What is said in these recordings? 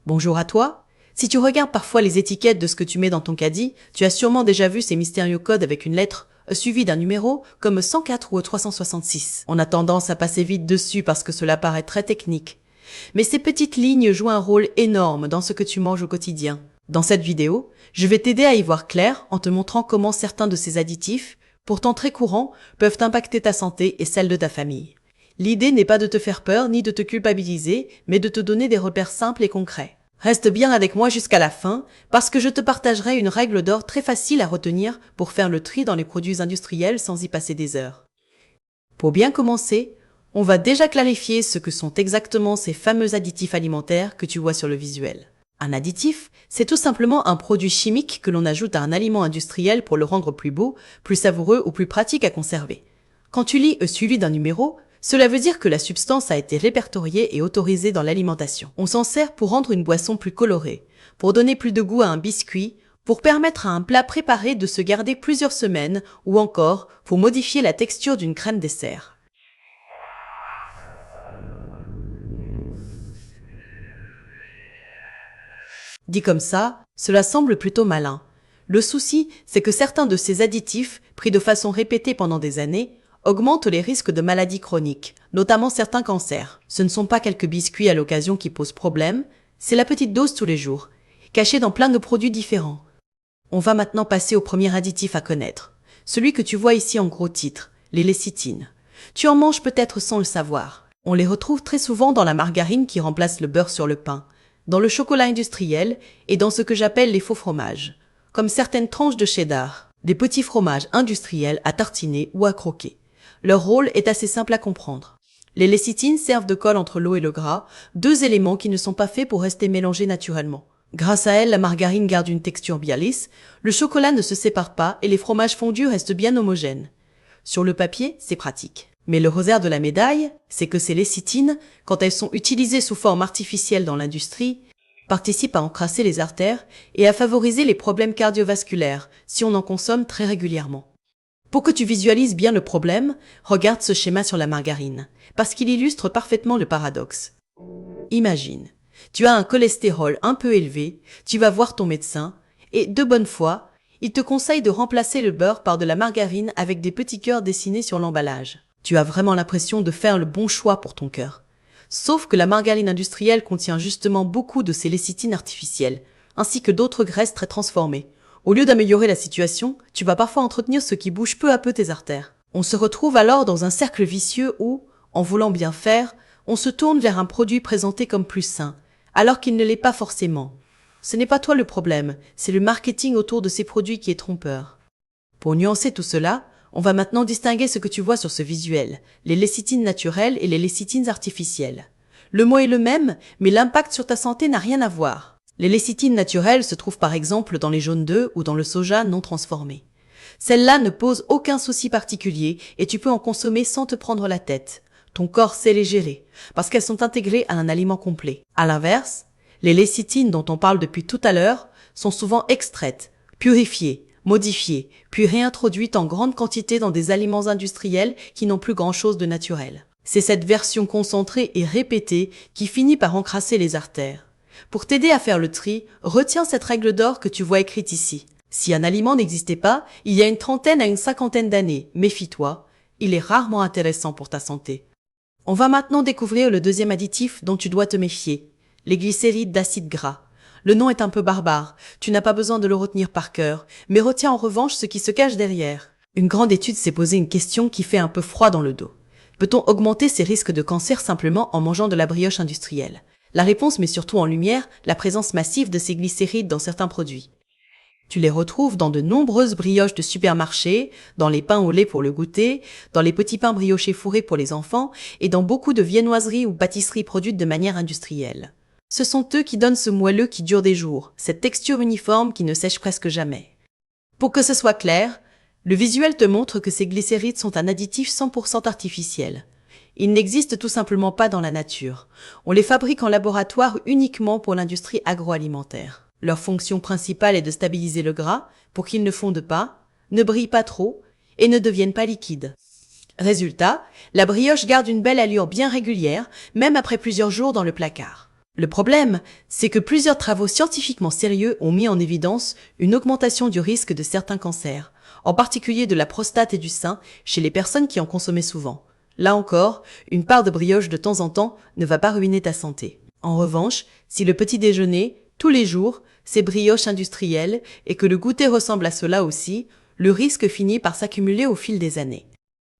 Bonjour à toi. Si tu regardes parfois les étiquettes de ce que tu mets dans ton caddie, tu as sûrement déjà vu ces mystérieux codes avec une lettre suivie d'un numéro comme 104 ou 366. On a tendance à passer vite dessus parce que cela paraît très technique. Mais ces petites lignes jouent un rôle énorme dans ce que tu manges au quotidien. Dans cette vidéo, je vais t'aider à y voir clair en te montrant comment certains de ces additifs, pourtant très courants, peuvent impacter ta santé et celle de ta famille. L'idée n'est pas de te faire peur ni de te culpabiliser, mais de te donner des repères simples et concrets. Reste bien avec moi jusqu'à la fin, parce que je te partagerai une règle d'or très facile à retenir pour faire le tri dans les produits industriels sans y passer des heures. Pour bien commencer, on va déjà clarifier ce que sont exactement ces fameux additifs alimentaires que tu vois sur le visuel. Un additif, c'est tout simplement un produit chimique que l'on ajoute à un aliment industriel pour le rendre plus beau, plus savoureux ou plus pratique à conserver. Quand tu lis suivi d'un numéro, cela veut dire que la substance a été répertoriée et autorisée dans l'alimentation. On s'en sert pour rendre une boisson plus colorée, pour donner plus de goût à un biscuit, pour permettre à un plat préparé de se garder plusieurs semaines ou encore pour modifier la texture d'une crème dessert. Dit comme ça, cela semble plutôt malin. Le souci, c'est que certains de ces additifs, pris de façon répétée pendant des années, augmentent les risques de maladies chroniques, notamment certains cancers. Ce ne sont pas quelques biscuits à l'occasion qui posent problème, c'est la petite dose tous les jours, cachée dans plein de produits différents. On va maintenant passer au premier additif à connaître, celui que tu vois ici en gros titre, les lécithines. Tu en manges peut-être sans le savoir. On les retrouve très souvent dans la margarine qui remplace le beurre sur le pain, dans le chocolat industriel et dans ce que j'appelle les faux fromages, comme certaines tranches de cheddar, des petits fromages industriels à tartiner ou à croquer. Leur rôle est assez simple à comprendre. Les lécithines servent de colle entre l'eau et le gras, deux éléments qui ne sont pas faits pour rester mélangés naturellement. Grâce à elles, la margarine garde une texture bien lisse, le chocolat ne se sépare pas et les fromages fondus restent bien homogènes. Sur le papier, c'est pratique. Mais le revers de la médaille, c'est que ces lécithines, quand elles sont utilisées sous forme artificielle dans l'industrie, participent à encrasser les artères et à favoriser les problèmes cardiovasculaires si on en consomme très régulièrement. Pour que tu visualises bien le problème, regarde ce schéma sur la margarine, parce qu'il illustre parfaitement le paradoxe. Imagine, tu as un cholestérol un peu élevé, tu vas voir ton médecin, et de bonne foi, il te conseille de remplacer le beurre par de la margarine avec des petits cœurs dessinés sur l'emballage. Tu as vraiment l'impression de faire le bon choix pour ton cœur. Sauf que la margarine industrielle contient justement beaucoup de ces lécithines artificielles, ainsi que d'autres graisses très transformées. Au lieu d'améliorer la situation, tu vas parfois entretenir ce qui bouge peu à peu tes artères. On se retrouve alors dans un cercle vicieux où, en voulant bien faire, on se tourne vers un produit présenté comme plus sain, alors qu'il ne l'est pas forcément. Ce n'est pas toi le problème, c'est le marketing autour de ces produits qui est trompeur. Pour nuancer tout cela, on va maintenant distinguer ce que tu vois sur ce visuel, les lécithines naturelles et les lécithines artificielles. Le mot est le même, mais l'impact sur ta santé n'a rien à voir. Les lécithines naturelles se trouvent par exemple dans les jaunes d'œufs ou dans le soja non transformé. Celles-là ne posent aucun souci particulier et tu peux en consommer sans te prendre la tête. Ton corps sait les gérer, parce qu'elles sont intégrées à un aliment complet. À l'inverse, les lécithines dont on parle depuis tout à l'heure sont souvent extraites, purifiées, modifiées, puis réintroduites en grande quantité dans des aliments industriels qui n'ont plus grand-chose de naturel. C'est cette version concentrée et répétée qui finit par encrasser les artères. Pour t'aider à faire le tri, retiens cette règle d'or que tu vois écrite ici. Si un aliment n'existait pas, il y a une trentaine à une cinquantaine d'années, méfie-toi, il est rarement intéressant pour ta santé. On va maintenant découvrir le deuxième additif dont tu dois te méfier, les glycérides d'acide gras. Le nom est un peu barbare, tu n'as pas besoin de le retenir par cœur, mais retiens en revanche ce qui se cache derrière. Une grande étude s'est posée une question qui fait un peu froid dans le dos. Peut-on augmenter ces risques de cancer simplement en mangeant de la brioche industrielle ? La réponse met surtout en lumière la présence massive de ces glycérides dans certains produits. Tu les retrouves dans de nombreuses brioches de supermarché, dans les pains au lait pour le goûter, dans les petits pains briochés fourrés pour les enfants et dans beaucoup de viennoiseries ou pâtisseries produites de manière industrielle. Ce sont eux qui donnent ce moelleux qui dure des jours, cette texture uniforme qui ne sèche presque jamais. Pour que ce soit clair, le visuel te montre que ces glycérides sont un additif 100% artificiel. Ils n'existent tout simplement pas dans la nature. On les fabrique en laboratoire uniquement pour l'industrie agroalimentaire. Leur fonction principale est de stabiliser le gras pour qu'il ne fonde pas, ne brille pas trop et ne devienne pas liquide. Résultat, la brioche garde une belle allure bien régulière, même après plusieurs jours dans le placard. Le problème, c'est que plusieurs travaux scientifiquement sérieux ont mis en évidence une augmentation du risque de certains cancers, en particulier de la prostate et du sein, chez les personnes qui en consommaient souvent. Là encore, une part de brioche de temps en temps ne va pas ruiner ta santé. En revanche, si le petit déjeuner, tous les jours, c'est brioche industrielle et que le goûter ressemble à cela aussi, le risque finit par s'accumuler au fil des années.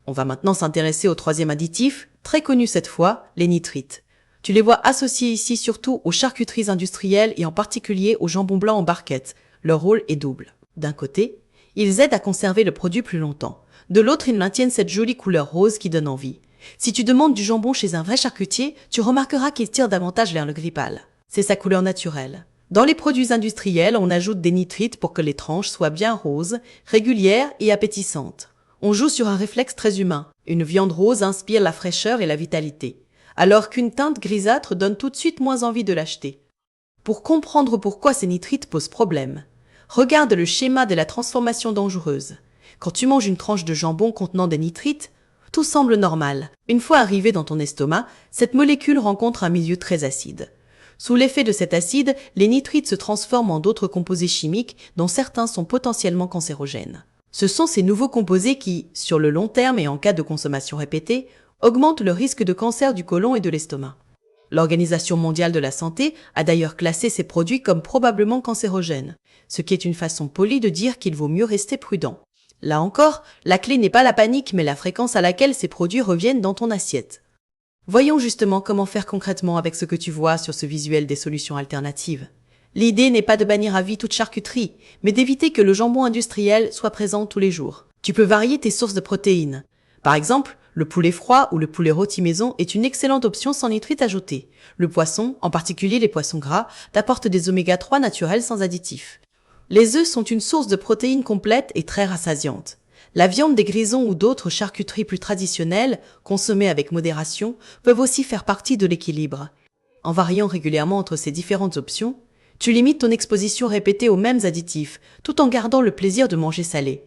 On va maintenant s'intéresser au troisième additif, très connu cette fois, les nitrites. Tu les vois associés ici surtout aux charcuteries industrielles et en particulier au jambon blanc en barquette. Leur rôle est double. D'un côté, ils aident à conserver le produit plus longtemps. De l'autre, ils maintiennent cette jolie couleur rose qui donne envie. Si tu demandes du jambon chez un vrai charcutier, tu remarqueras qu'il tire davantage vers le gris pâle. C'est sa couleur naturelle. Dans les produits industriels, on ajoute des nitrites pour que les tranches soient bien roses, régulières et appétissantes. On joue sur un réflexe très humain. Une viande rose inspire la fraîcheur et la vitalité, alors qu'une teinte grisâtre donne tout de suite moins envie de l'acheter. Pour comprendre pourquoi ces nitrites posent problème, regarde le schéma de la transformation dangereuse. Quand tu manges une tranche de jambon contenant des nitrites, tout semble normal. Une fois arrivé dans ton estomac, cette molécule rencontre un milieu très acide. Sous l'effet de cet acide, les nitrites se transforment en d'autres composés chimiques dont certains sont potentiellement cancérogènes. Ce sont ces nouveaux composés qui, sur le long terme et en cas de consommation répétée, augmentent le risque de cancer du côlon et de l'estomac. L'Organisation mondiale de la santé a d'ailleurs classé ces produits comme probablement cancérogènes, ce qui est une façon polie de dire qu'il vaut mieux rester prudent. Là encore, la clé n'est pas la panique mais la fréquence à laquelle ces produits reviennent dans ton assiette. Voyons justement comment faire concrètement avec ce que tu vois sur ce visuel des solutions alternatives. L'idée n'est pas de bannir à vie toute charcuterie, mais d'éviter que le jambon industriel soit présent tous les jours. Tu peux varier tes sources de protéines. Par exemple, le poulet froid ou le poulet rôti maison est une excellente option sans nitrites ajoutés. Le poisson, en particulier les poissons gras, t'apporte des oméga 3 naturels sans additifs. Les œufs sont une source de protéines complète et très rassasiante. La viande des grisons ou d'autres charcuteries plus traditionnelles, consommées avec modération, peuvent aussi faire partie de l'équilibre. En variant régulièrement entre ces différentes options, tu limites ton exposition répétée aux mêmes additifs, tout en gardant le plaisir de manger salé.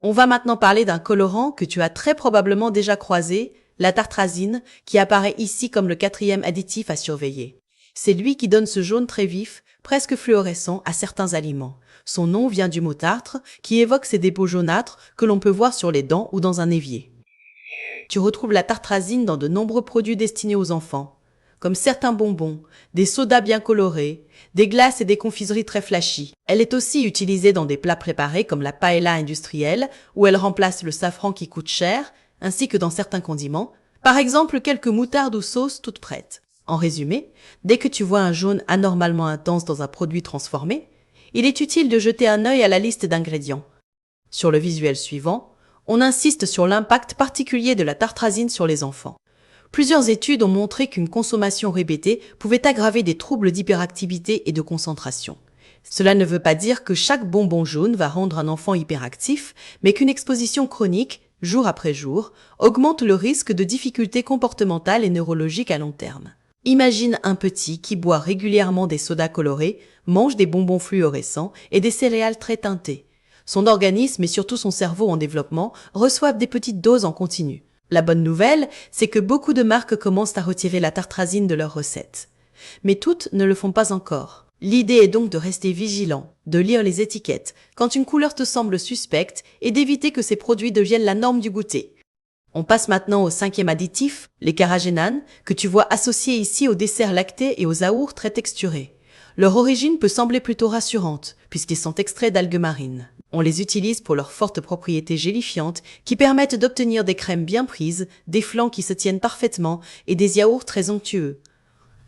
On va maintenant parler d'un colorant que tu as très probablement déjà croisé, la tartrazine, qui apparaît ici comme le quatrième additif à surveiller. C'est lui qui donne ce jaune très vif, presque fluorescent, à certains aliments. Son nom vient du mot tartre, qui évoque ces dépôts jaunâtres que l'on peut voir sur les dents ou dans un évier. Tu retrouves la tartrazine dans de nombreux produits destinés aux enfants, comme certains bonbons, des sodas bien colorés, des glaces et des confiseries très flashy. Elle est aussi utilisée dans des plats préparés comme la paella industrielle, où elle remplace le safran qui coûte cher, ainsi que dans certains condiments, par exemple quelques moutardes ou sauces toutes prêtes. En résumé, dès que tu vois un jaune anormalement intense dans un produit transformé, il est utile de jeter un œil à la liste d'ingrédients. Sur le visuel suivant, on insiste sur l'impact particulier de la tartrazine sur les enfants. Plusieurs études ont montré qu'une consommation répétée pouvait aggraver des troubles d'hyperactivité et de concentration. Cela ne veut pas dire que chaque bonbon jaune va rendre un enfant hyperactif, mais qu'une exposition chronique, jour après jour, augmente le risque de difficultés comportementales et neurologiques à long terme. Imagine un petit qui boit régulièrement des sodas colorés, mange des bonbons fluorescents et des céréales très teintées. Son organisme et surtout son cerveau en développement reçoivent des petites doses en continu. La bonne nouvelle, c'est que beaucoup de marques commencent à retirer la tartrazine de leurs recettes. Mais toutes ne le font pas encore. L'idée est donc de rester vigilant, de lire les étiquettes quand une couleur te semble suspecte et d'éviter que ces produits deviennent la norme du goûter. On passe maintenant au cinquième additif, les carragénanes, que tu vois associés ici aux desserts lactés et aux yaourts très texturés. Leur origine peut sembler plutôt rassurante, puisqu'ils sont extraits d'algues marines. On les utilise pour leurs fortes propriétés gélifiantes qui permettent d'obtenir des crèmes bien prises, des flancs qui se tiennent parfaitement et des yaourts très onctueux.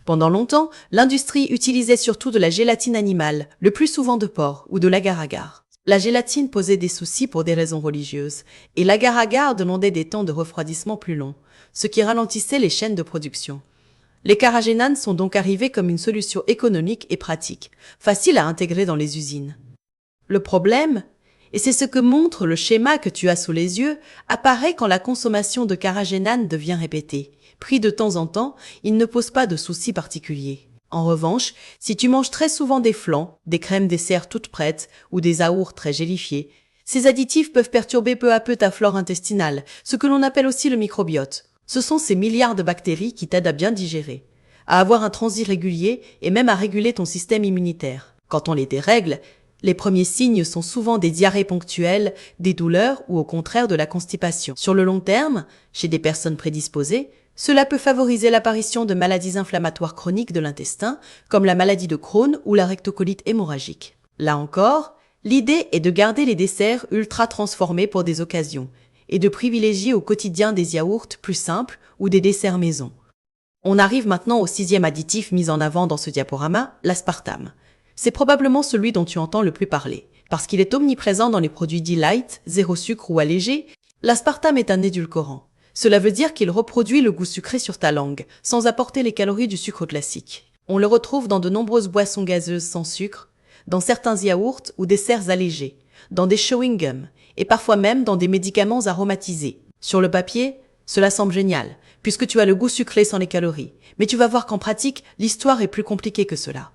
Pendant longtemps, l'industrie utilisait surtout de la gélatine animale, le plus souvent de porc ou de l'agar-agar. La gélatine posait des soucis pour des raisons religieuses, et l'agar-agar demandait des temps de refroidissement plus longs, ce qui ralentissait les chaînes de production. Les carragénanes sont donc arrivés comme une solution économique et pratique, facile à intégrer dans les usines. Le problème, et c'est ce que montre le schéma que tu as sous les yeux, apparaît quand la consommation de carragénane devient répétée. Pris de temps en temps, il ne pose pas de soucis particuliers. En revanche, si tu manges très souvent des flancs, des crèmes dessert toutes prêtes ou des yaourts très gélifiés, ces additifs peuvent perturber peu à peu ta flore intestinale, ce que l'on appelle aussi le microbiote. Ce sont ces milliards de bactéries qui t'aident à bien digérer. à avoir un transit régulier et même à réguler ton système immunitaire. Quand on les dérègle, les premiers signes sont souvent des diarrhées ponctuelles, des douleurs ou au contraire de la constipation. Sur le long terme, chez des personnes prédisposées, cela peut favoriser l'apparition de maladies inflammatoires chroniques de l'intestin, comme la maladie de Crohn ou la rectocolite hémorragique. Là encore, l'idée est de garder les desserts ultra transformés pour des occasions et de privilégier au quotidien des yaourts plus simples ou des desserts maison. On arrive maintenant au 6e additif mis en avant dans ce diaporama, l'aspartame. C'est probablement celui dont tu entends le plus parler. Parce qu'il est omniprésent dans les produits dits light, zéro sucre ou allégés, l'aspartame est un édulcorant. Cela veut dire qu'il reproduit le goût sucré sur ta langue, sans apporter les calories du sucre classique. On le retrouve dans de nombreuses boissons gazeuses sans sucre, dans certains yaourts ou desserts allégés, dans des chewing-gums, et parfois même dans des médicaments aromatisés. Sur le papier, cela semble génial, puisque tu as le goût sucré sans les calories. Mais tu vas voir qu'en pratique, l'histoire est plus compliquée que cela.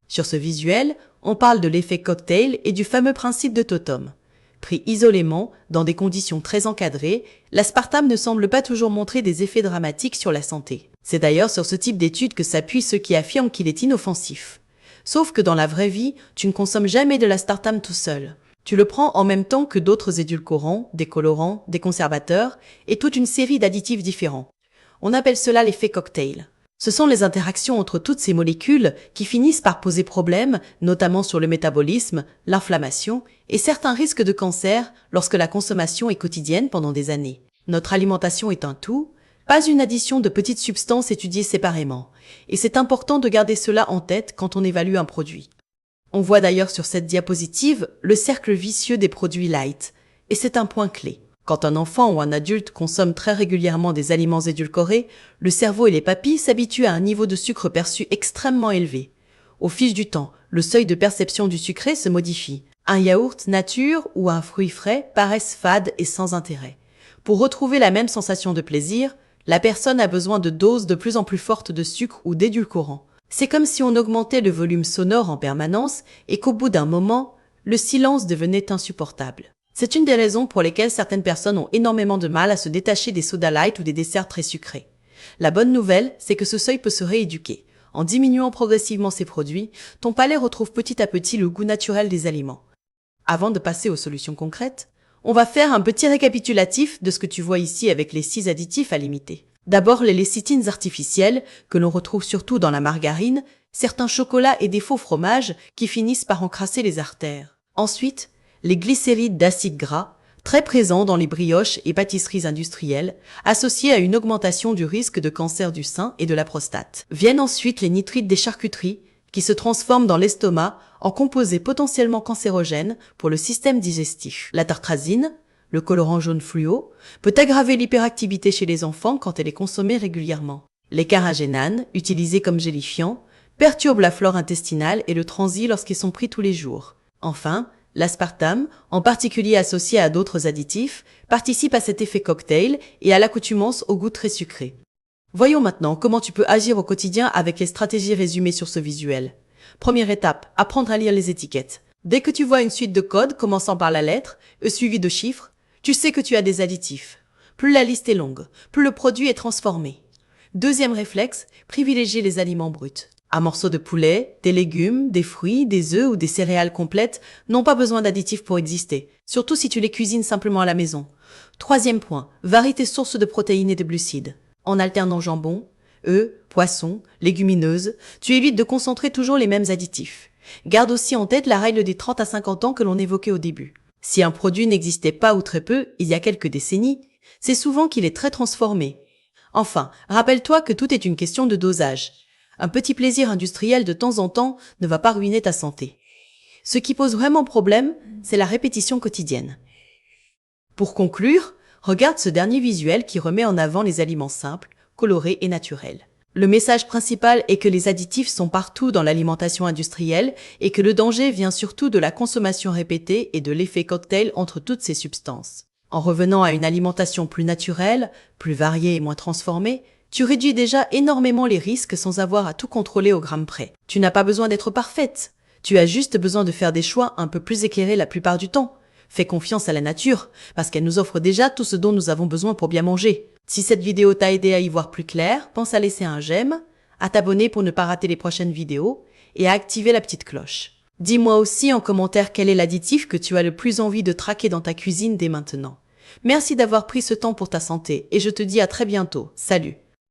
Sur ce visuel, on parle de l'effet cocktail et du fameux principe de Totum. Pris isolément, dans des conditions très encadrées, l'aspartame ne semble pas toujours montrer des effets dramatiques sur la santé. C'est d'ailleurs sur ce type d'études que s'appuient ceux qui affirment qu'il est inoffensif. Sauf que dans la vraie vie, tu ne consommes jamais de l'aspartame tout seul. Tu le prends en même temps que d'autres édulcorants, des colorants, des conservateurs et toute une série d'additifs différents. On appelle cela l'effet cocktail. Ce sont les interactions entre toutes ces molécules qui finissent par poser problème, notamment sur le métabolisme, l'inflammation et certains risques de cancer lorsque la consommation est quotidienne pendant des années. Notre alimentation est un tout, pas une addition de petites substances étudiées séparément. Et c'est important de garder cela en tête quand on évalue un produit. On voit d'ailleurs sur cette diapositive le cercle vicieux des produits light, et c'est un point clé. Quand un enfant ou un adulte consomme très régulièrement des aliments édulcorés, le cerveau et les papilles s'habituent à un niveau de sucre perçu extrêmement élevé. Au fil du temps, le seuil de perception du sucré se modifie. Un yaourt nature ou un fruit frais paraissent fades et sans intérêt. Pour retrouver la même sensation de plaisir, la personne a besoin de doses de plus en plus fortes de sucre ou d'édulcorants. C'est comme si on augmentait le volume sonore en permanence et qu'au bout d'un moment, le silence devenait insupportable. C'est une des raisons pour lesquelles certaines personnes ont énormément de mal à se détacher des sodas light ou des desserts très sucrés. La bonne nouvelle, c'est que ce seuil peut se rééduquer. En diminuant progressivement ces produits, ton palais retrouve petit à petit le goût naturel des aliments. Avant de passer aux solutions concrètes, on va faire un petit récapitulatif de ce que tu vois ici avec les 6 additifs à limiter. D'abord les lécithines artificielles, que l'on retrouve surtout dans la margarine, certains chocolats et des faux fromages qui finissent par encrasser les artères. Ensuite, les glycérides d'acide gras, très présents dans les brioches et pâtisseries industrielles, associés à une augmentation du risque de cancer du sein et de la prostate. Viennent ensuite les nitrites des charcuteries, qui se transforment dans l'estomac en composés potentiellement cancérogènes pour le système digestif. La tartrazine, le colorant jaune fluo, peut aggraver l'hyperactivité chez les enfants quand elle est consommée régulièrement. Les carragénanes, utilisés comme gélifiants, perturbent la flore intestinale et le transit lorsqu'ils sont pris tous les jours. Enfin, l'aspartame, en particulier associé à d'autres additifs, participe à cet effet cocktail et à l'accoutumance au goût très sucré. Voyons maintenant comment tu peux agir au quotidien avec les stratégies résumées sur ce visuel. Première étape, apprendre à lire les étiquettes. Dès que tu vois une suite de codes commençant par la lettre, suivie de chiffres, tu sais que tu as des additifs. Plus la liste est longue, plus le produit est transformé. Deuxième réflexe, privilégier les aliments bruts. Un morceau de poulet, des légumes, des fruits, des œufs ou des céréales complètes n'ont pas besoin d'additifs pour exister, surtout si tu les cuisines simplement à la maison. Troisième point, varie tes sources de protéines et de glucides. En alternant jambon, œufs, poissons, légumineuses, tu évites de concentrer toujours les mêmes additifs. Garde aussi en tête la règle des 30 à 50 ans que l'on évoquait au début. Si un produit n'existait pas ou très peu il y a quelques décennies, c'est souvent qu'il est très transformé. Enfin, rappelle-toi que tout est une question de dosage. Un petit plaisir industriel de temps en temps ne va pas ruiner ta santé. Ce qui pose vraiment problème, c'est la répétition quotidienne. Pour conclure, regarde ce dernier visuel qui remet en avant les aliments simples, colorés et naturels. Le message principal est que les additifs sont partout dans l'alimentation industrielle et que le danger vient surtout de la consommation répétée et de l'effet cocktail entre toutes ces substances. En revenant à une alimentation plus naturelle, plus variée et moins transformée, tu réduis déjà énormément les risques sans avoir à tout contrôler au gramme près. Tu n'as pas besoin d'être parfaite. Tu as juste besoin de faire des choix un peu plus éclairés la plupart du temps. Fais confiance à la nature, parce qu'elle nous offre déjà tout ce dont nous avons besoin pour bien manger. Si cette vidéo t'a aidé à y voir plus clair, pense à laisser un j'aime, à t'abonner pour ne pas rater les prochaines vidéos et à activer la petite cloche. Dis-moi aussi en commentaire quel est l'additif que tu as le plus envie de traquer dans ta cuisine dès maintenant. Merci d'avoir pris ce temps pour ta santé et je te dis à très bientôt. Salut!